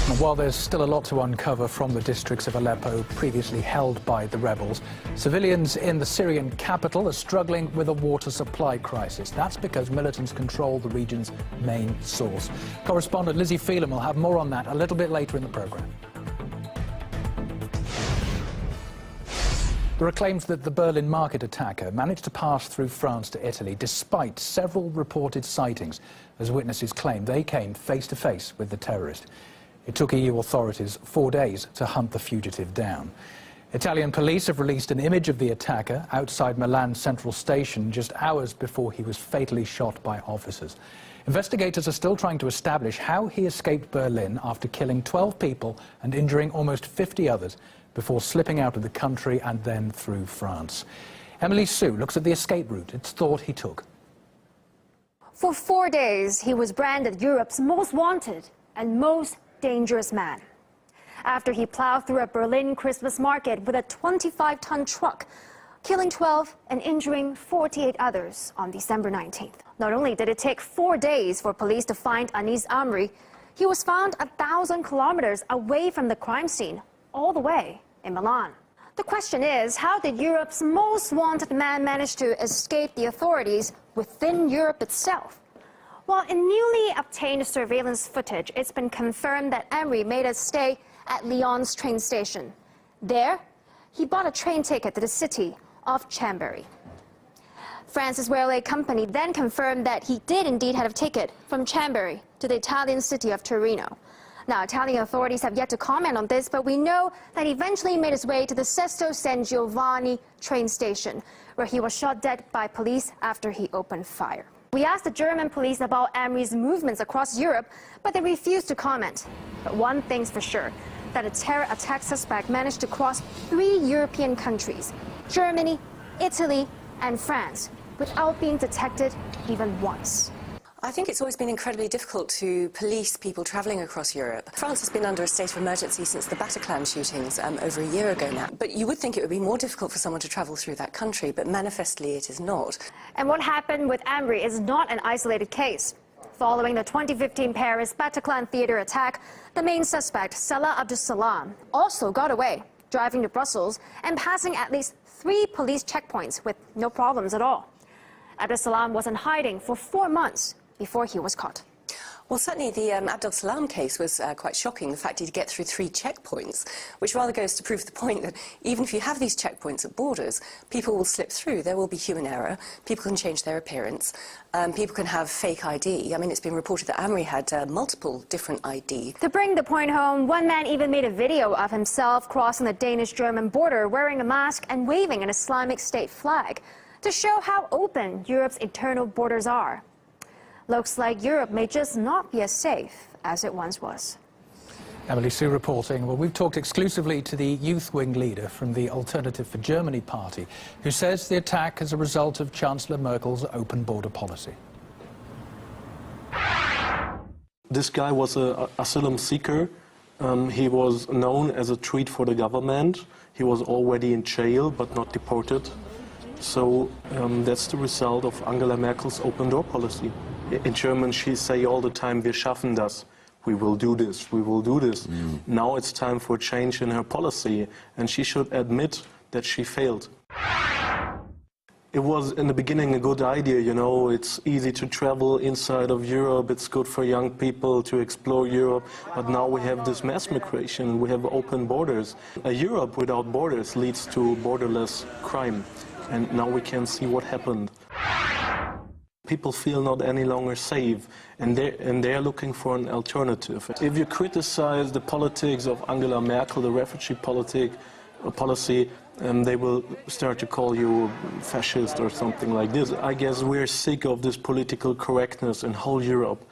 And while there's still a lot to uncover from the districts of Aleppo previously held by the rebels, civilians in the Syrian capital are struggling with a water supply crisis. That's because militants control the region's main source. Correspondent Lizzie Phelan will have more on that a little bit later in the programme. There are claims that the Berlin market attacker managed to pass through France to Italy despite several reported sightings, as witnesses claim they came face-to-face with the terrorist. It took EU authorities 4 days to hunt the fugitive down. Italian police have released an image of the attacker outside Milan Central Station just hours before he was fatally shot by officers. Investigators are still trying to establish how he escaped Berlin after killing 12 people and injuring almost 50 others before slipping out of the country and then through France. Emily Sue looks at the escape route it's thought he took. For 4 days, he was branded Europe's most wanted and most dangerous man. After he plowed through a Berlin Christmas market with a 25-ton truck, killing 12 and injuring 48 others on December 19th. Not only did it take 4 days for police to find Anis Amri, he was found 1,000 kilometers away from the crime scene, all the way in Milan. The question is, how did Europe's most wanted man manage to escape the authorities within Europe itself? Well, in newly obtained surveillance footage, it's been confirmed that Amri made a stay at Lyon's train station. There, he bought a train ticket to the city of Chambéry. France's railway company then confirmed that he did indeed have a ticket from Chambéry to the Italian city of Torino. Now, Italian authorities have yet to comment on this, but we know that he eventually made his way to the Sesto San Giovanni train station, where he was shot dead by police after he opened fire. We asked the German police about Amri's movements across Europe, but they refused to comment. But one thing's for sure, that a terror attack suspect managed to cross 3 European countries, Germany, Italy, and France, without being detected even once. I think it's always been incredibly difficult to police people travelling across Europe. France has been under a state of emergency since the Bataclan shootings over a year ago now. But you would think it would be more difficult for someone to travel through that country, but manifestly it is not. And what happened with Amri is not an isolated case. Following the 2015 Paris Bataclan theatre attack, the main suspect, Salah Abdus-Salam, also got away, driving to Brussels and passing at least 3 police checkpoints with no problems at all. Abdus-Salam was in hiding for 4 months before he was caught. Well, certainly the Abdel-Salam case was quite shocking, the fact he'd get through 3 checkpoints, which rather goes to prove the point that even if you have these checkpoints at borders, people will slip through. There will be human error. People can change their appearance. People can have fake ID. I mean, it's been reported that Amri had multiple different ID. To bring the point home, one man even made a video of himself crossing the Danish-German border wearing a mask and waving an Islamic State flag to show how open Europe's internal borders are. Looks like Europe may just not be as safe as it once was. Emily Sue reporting. Well, we've talked exclusively to the youth wing leader from the Alternative for Germany party, who says the attack is a result of Chancellor Merkel's open border policy. This guy was an asylum seeker. He was known as a threat for the government. He was already in jail, but not deported. So that's the result of Angela Merkel's open door policy. In German, she say all the time, "Wir schaffen das." We will do this, we will do this. Now it's time for change in her policy, and she should admit that she failed. It was in the beginning a good idea, you know, it's easy to travel inside of Europe, it's good for young people to explore Europe, but now we have this mass migration, we have open borders. A Europe without borders leads to borderless crime, and now we can see what happened. People feel not any longer safe, and they're looking for an alternative. If you criticize the politics of Angela Merkel, the refugee policy, they will start to call you fascist or something like this. I guess we're sick of this political correctness in whole Europe.